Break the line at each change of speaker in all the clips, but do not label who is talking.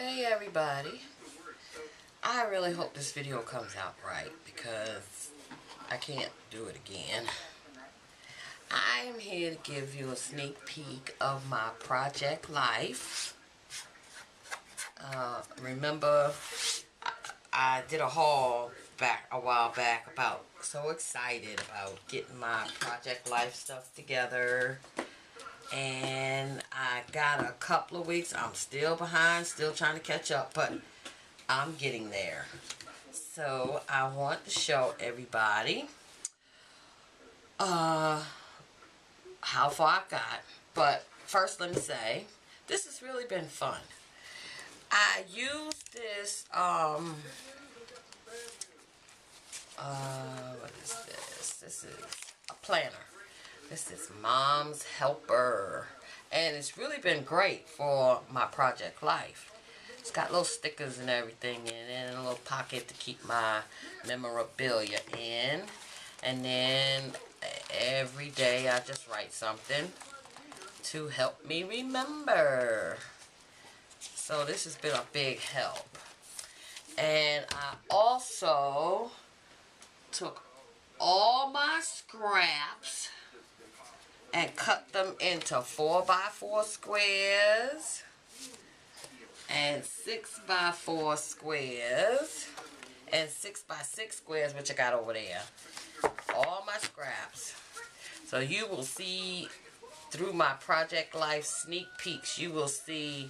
Hey everybody, I really hope this video comes out right because I can't do it again. I am here to give you a sneak peek of my project life. Remember I did a haul a while back about so excited about getting my project life stuff together. And I got a couple of weeks. I'm still behind, still trying to catch up, but I'm getting there. So I want to show everybody how far I got. But first let me say, this has really been fun. I used this, what is this? This is a planner. This is Mom's Helper, and it's really been great for my project life. It's got little stickers and everything in it, and a little pocket to keep my memorabilia in. And then every day I just write something to help me remember. So this has been a big help. And I also took all my scraps and cut them into 4x4 squares and 6x4 squares and 6x6 squares, which I got over there. All my scraps. So you will see through my project life sneak peeks, you will see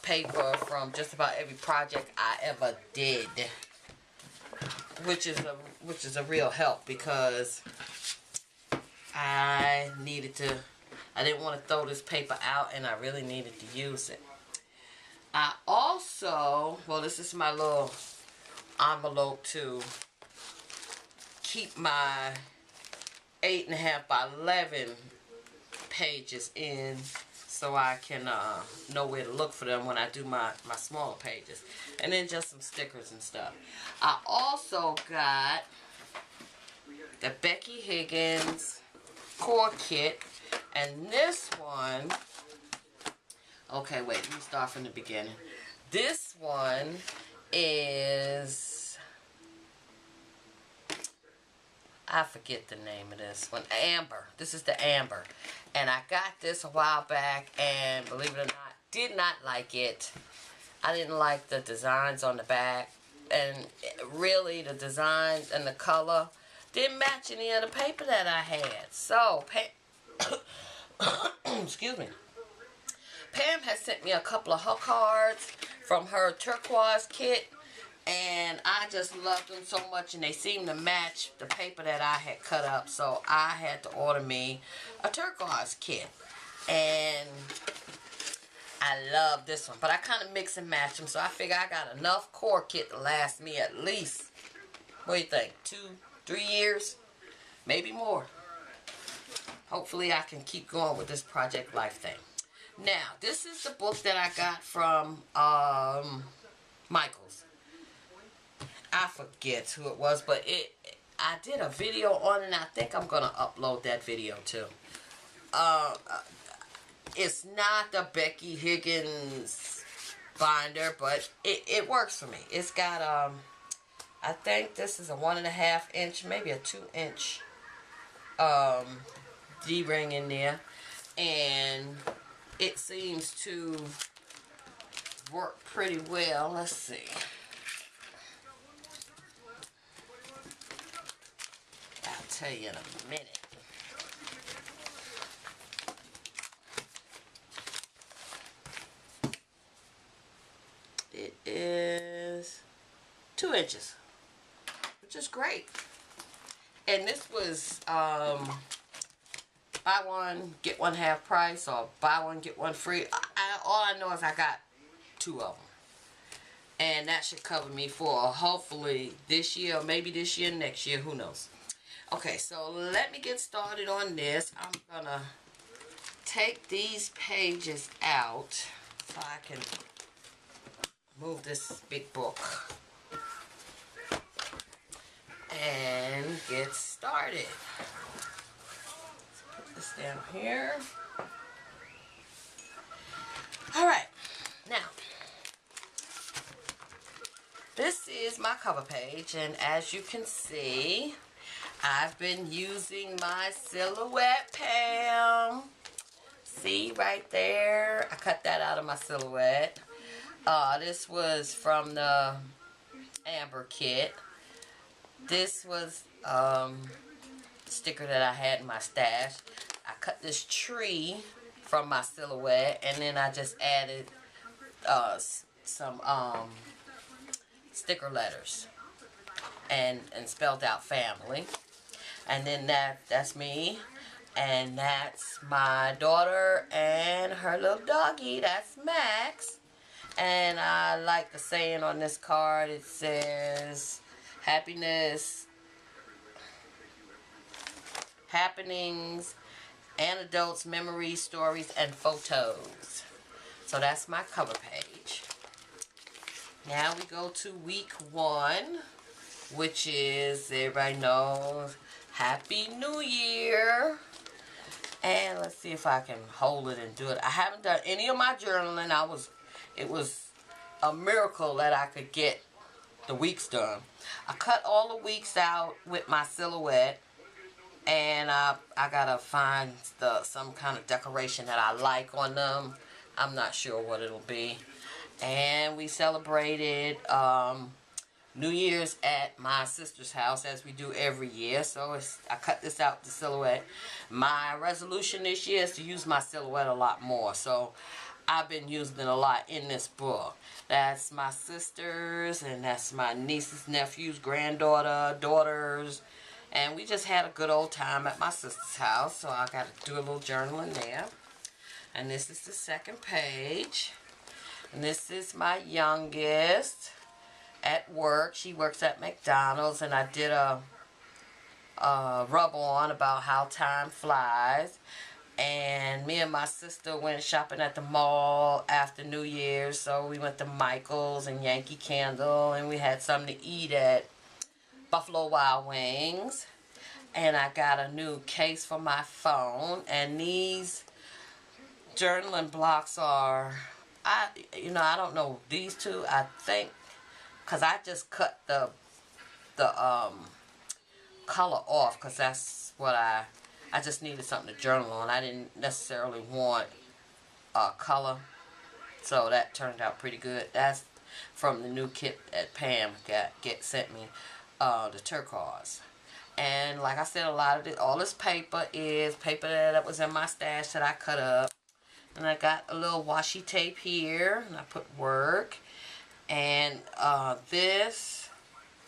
paper from just about every project I ever did, which is a real help because I didn't want to throw this paper out, and I really needed to use it. I also, well, this is my little envelope to keep my 8.5 by 11 pages in, so I can know where to look for them when I do my smaller pages. And then just some stickers and stuff. I also got the Becky Higgins core kit, and this one, okay, wait, let me start from the beginning. This one is, I forget the name of this one, Amber. This is the Amber, and I got this a while back, and believe it or not, did not like it. I didn't like the designs on the back, and really the designs and the color didn't match any of the paper that I had. So, excuse me. Pam has sent me a couple of her cards from her turquoise kit, and I just loved them so much, and they seem to match the paper that I had cut up, so I had to order me a turquoise kit. And I love this one, but I kind of mix and match them, so I figure I got enough core kit to last me at least, what do you think, 2-3 years, maybe more. Hopefully I can keep going with this project life thing. Now, this is the book that I got from Michael's. I forget who it was, but I did a video on it, and I think I'm going to upload that video too. It's not the Becky Higgins binder, but it works for me. It's got, I think this is a 1.5 inch, maybe a 2 inch D-ring in there, and it seems to work pretty well. Let's see. I'll tell you in a minute. It is 2 inches, which is great. And this was buy one get one half price, or buy one get one free. All I know is I got 2 of them, and that should cover me for hopefully this year, or maybe this year, next year, who knows. Okay, so let me get started on this. I'm gonna take these pages out so I can move this big book and get started. Put this down here. Alright, now is my cover page, and as you can see, I've been using my Silhouette Pam. See right there? I cut that out of my Silhouette. This was from the Amber kit. This was sticker that I had in my stash. I cut this tree from my Silhouette, and then I just added some sticker letters and spelled out family. And then that's me, and that's my daughter and her little doggy. That's Max. And I like the saying on this card. It says happiness, happenings, anecdotes, memories, stories, and photos. So that's my cover page. Now we go to week 1, which is, everybody knows, Happy New Year. And let's see if I can hold it and do it. I haven't done any of my journaling. It was a miracle that I could get the weeks done. I cut all the weeks out with my Silhouette, and I gotta find some kind of decoration that I like on them. I'm not sure what it'll be. And we celebrated New Year's at my sister's house, as we do every year. So I cut this out, the Silhouette. My resolution this year is to use my Silhouette a lot more. So I've been using it a lot in this book. That's my sisters, and that's my nieces, nephews, granddaughter, daughters. And we just had a good old time at my sister's house. So I got to do a little journaling there. And this is the second page. And this is my youngest at work. She works at McDonald's, and I did a rub-on about how time flies. And me and my sister went shopping at the mall after New Year's, so we went to Michael's and Yankee Candle, and we had something to eat at Buffalo Wild Wings. And I got a new case for my phone, and these journaling blocks are, I don't know, these two, I think, because I just cut the color off, because that's what I just needed something to journal on. I didn't necessarily want color, so that turned out pretty good. That's from the new kit that Pam sent me, the turquoise. And like I said, all this paper is paper that was in my stash that I cut up. And I got a little washi tape here, and I put work. And this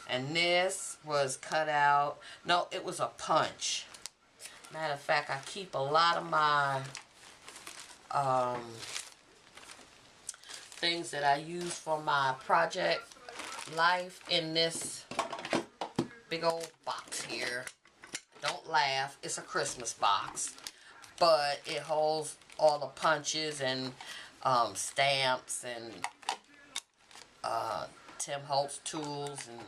and this was cut out. No, it was a punch. Matter of fact, I keep a lot of my things that I use for my project life in this big old box here. Don't laugh, it's a Christmas box. But it holds all the punches and stamps and Tim Holtz tools and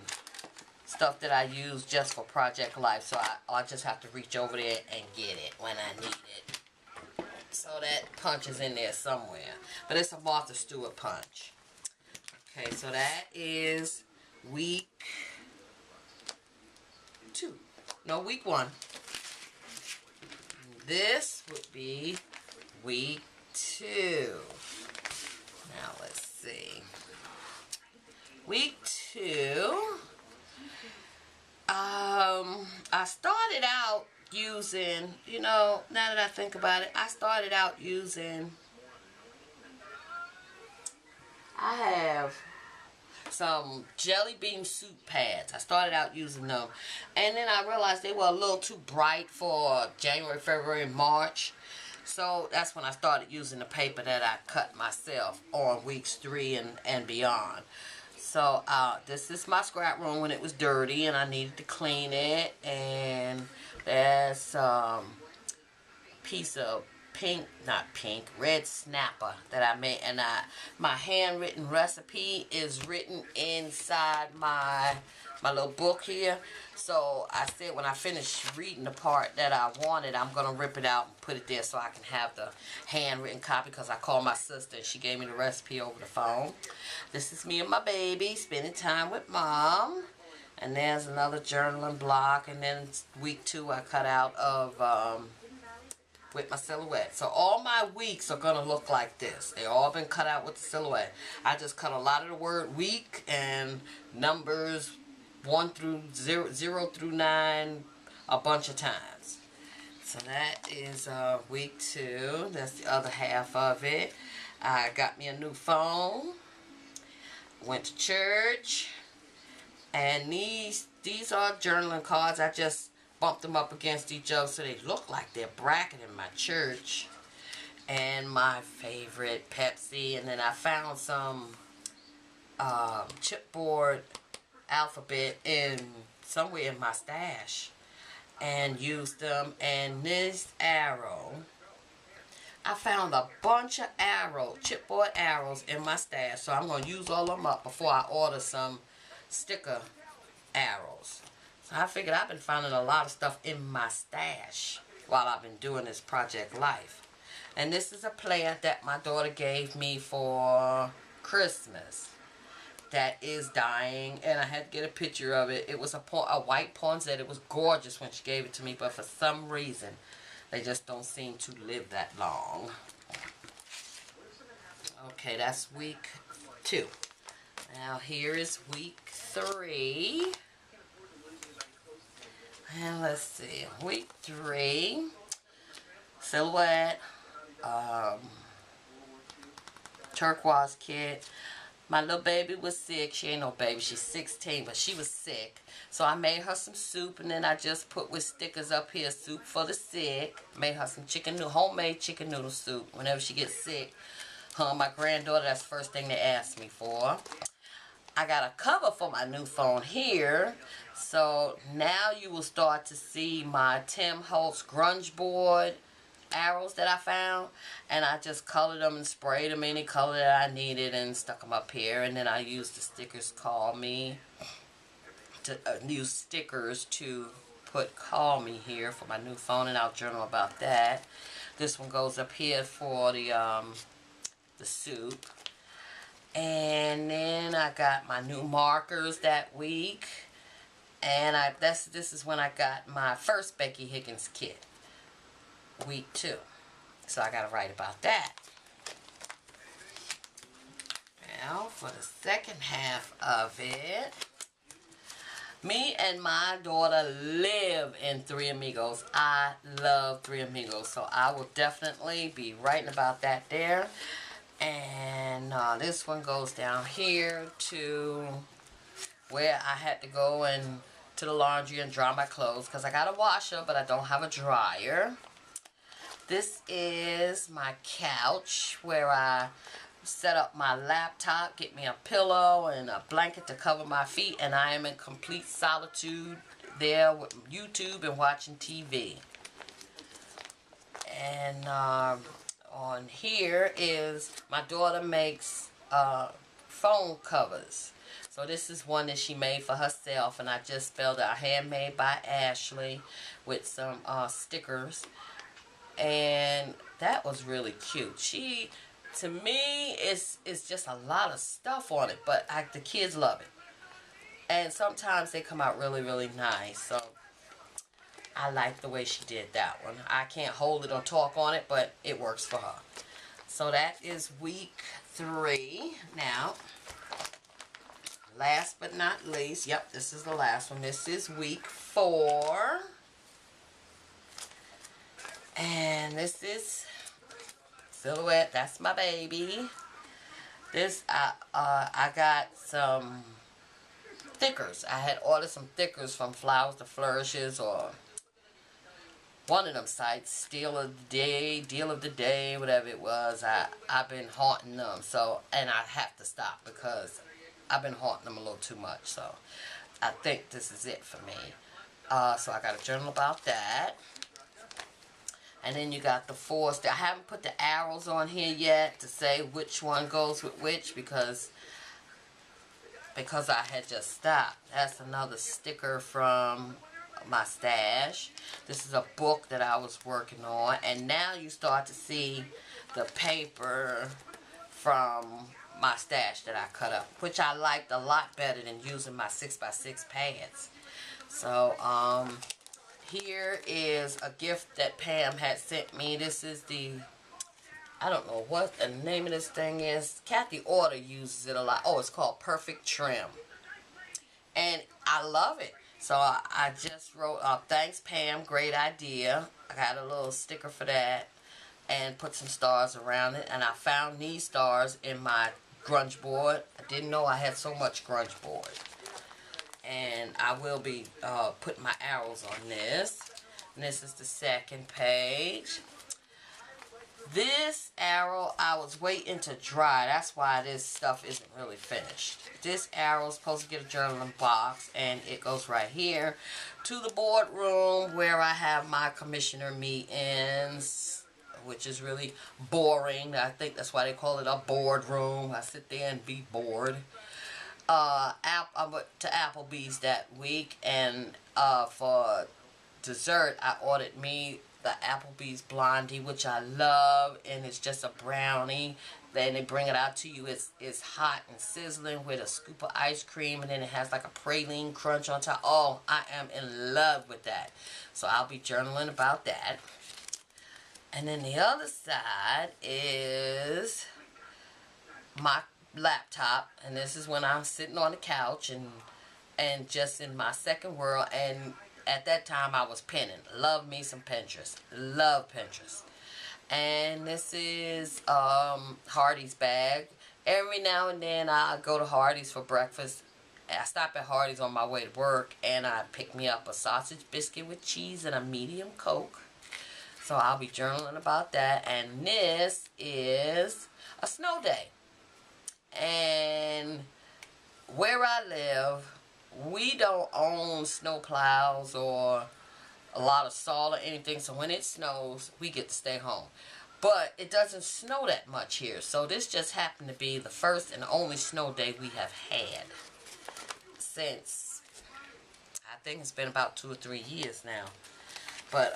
stuff that I use just for project life. So I just have to reach over there and get it when I need it. So that punch is in there somewhere. But it's a Martha Stewart punch. Okay, so that is week 2. No, week 1. This would be week 2. Now let's see. Week 2. I started out using, now that I think about it, I have some jelly bean soup pads. I started out using them, and then I realized they were a little too bright for January, February, and March. So that's when I started using the paper that I cut myself on weeks 3 and beyond. So this is my scrap room when it was dirty and I needed to clean it. And there's piece of red snapper that I made, and my handwritten recipe is written inside my my little book here. So I said when I finish reading the part that I wanted, I'm going to rip it out and put it there so I can have the handwritten copy, because I called my sister and she gave me the recipe over the phone. This is me and my baby spending time with mom. And there's another journaling block. And then week 2 I cut out of with my silhouette. So all my weeks are going to look like this. They all been cut out with the silhouette. I just cut a lot of the word week and numbers 1 through 0 through 9 a bunch of times. So that is week 2. That's the other half of it. I got me a new phone. Went to church. And these are journaling cards. I just bumped them up against each other so they look like they're bracketing my church. And my favorite Pepsi. And then I found some chipboard alphabet somewhere in my stash and used them. And this arrow, I found a bunch of chipboard arrows in my stash, so I'm going to use all of them up before I order some sticker arrows. So I figured I've been finding a lot of stuff in my stash while I've been doing this Project Life. And this is a plant that my daughter gave me for Christmas that is dying, and I had to get a picture of it. It was a white poinsettia. It was gorgeous when she gave it to me, but for some reason they just don't seem to live that long. Okay, that's week 2. Now here is week 3. And let's see, week 3, silhouette, turquoise kit. My little baby was sick. She ain't no baby, she's 16, but she was sick. So I made her some soup, and then I just put with stickers up here, soup for the sick. Made her some homemade chicken noodle soup whenever she gets sick. My granddaughter, that's the first thing they asked me for. I got a cover for my new phone here. So now you will start to see my Tim Holtz grunge board arrows that I found. And I just colored them and sprayed them any color that I needed and stuck them up here. And then I used the stickers Call Me. To use stickers to put Call Me here for my new phone, and I'll journal about that. This one goes up here for the soup. And then I got my new markers that week, and this is when I got my first Becky Higgins kit, week 2. So I got to write about that. Now for the second half of it, me and my daughter live in Three Amigos. I love Three Amigos, so I will definitely be writing about that there. And this one goes down here to where I had to go to the laundry and dry my clothes, because I got a washer but I don't have a dryer. This is my couch where I set up my laptop, get me a pillow and a blanket to cover my feet, and I am in complete solitude there with YouTube and watching TV. And on here is my daughter makes phone covers. So this is one that she made for herself, and I just spelled out handmade by Ashley with some stickers, and that was really cute. To me, it's just a lot of stuff on it, but the kids love it. And sometimes they come out really, really nice. So I like the way she did that one. I can't hold it or talk on it, but it works for her. So that is week 3. Now, last but not least, yep, this is the last one. This is week 4. And this is silhouette. That's my baby. This, I got some thickers. I had ordered some thickers from Flowers to Flourishes, or one of them sites, Deal of the Day, whatever it was. I've been haunting them, so, and I have to stop because I've been haunting them a little too much. So I think this is it for me. So I got a journal about that. And then you got the 4. I haven't put the arrows on here yet to say which one goes with which, because because I had just stopped. That's another sticker from my stash. This is a book that I was working on, and now you start to see the paper from my stash that I cut up, which I liked a lot better than using my 6x6 pads. So here is a gift that Pam had sent me. This is the, I don't know what the name of this thing is. Kathy Order uses it a lot. Oh, it's called Perfect Trim. And I love it. So I just wrote, thanks Pam, great idea. I got a little sticker for that and put some stars around it. And I found these stars in my grunge board. I didn't know I had so much grunge board. And I will be putting my arrows on this. And this is the second page. This arrow, I was waiting to dry. That's why this stuff isn't really finished. This arrow is supposed to get a journaling box, and it goes right here to the boardroom where I have my commissioner meetings, which is really boring. I think that's why they call it a boardroom. I sit there and be bored. I went to Applebee's that week, and for dessert, I ordered me the Applebee's Blondie, which I love, and it's just a brownie. Then they bring it out to you. It's hot and sizzling with a scoop of ice cream, and then it has like a praline crunch on top. Oh, I am in love with that. So I'll be journaling about that. And then the other side is my laptop, and this is when I'm sitting on the couch and just in my second world. And at that time I was penning. Love me some Pinterest. Love Pinterest. And this is Hardee's bag. Every now and then I go to Hardee's for breakfast. I stop at Hardee's on my way to work, and I pick me up a sausage biscuit with cheese and a medium Coke. So I'll be journaling about that. And this is a snow day. And where I live, we don't own snow plows or a lot of salt or anything, so when it snows, we get to stay home. But it doesn't snow that much here, so this just happened to be the first and only snow day we have had since, I think it's been about 2 or 3 years now. But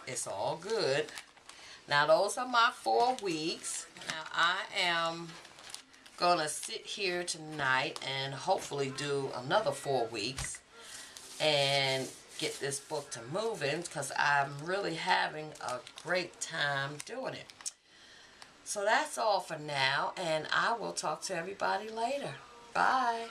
it's all good. Now those are my 4 weeks. Now I am gonna sit here tonight and hopefully do another 4 weeks and get this book to moving, because I'm really having a great time doing it. So that's all for now, and I will talk to everybody later. Bye.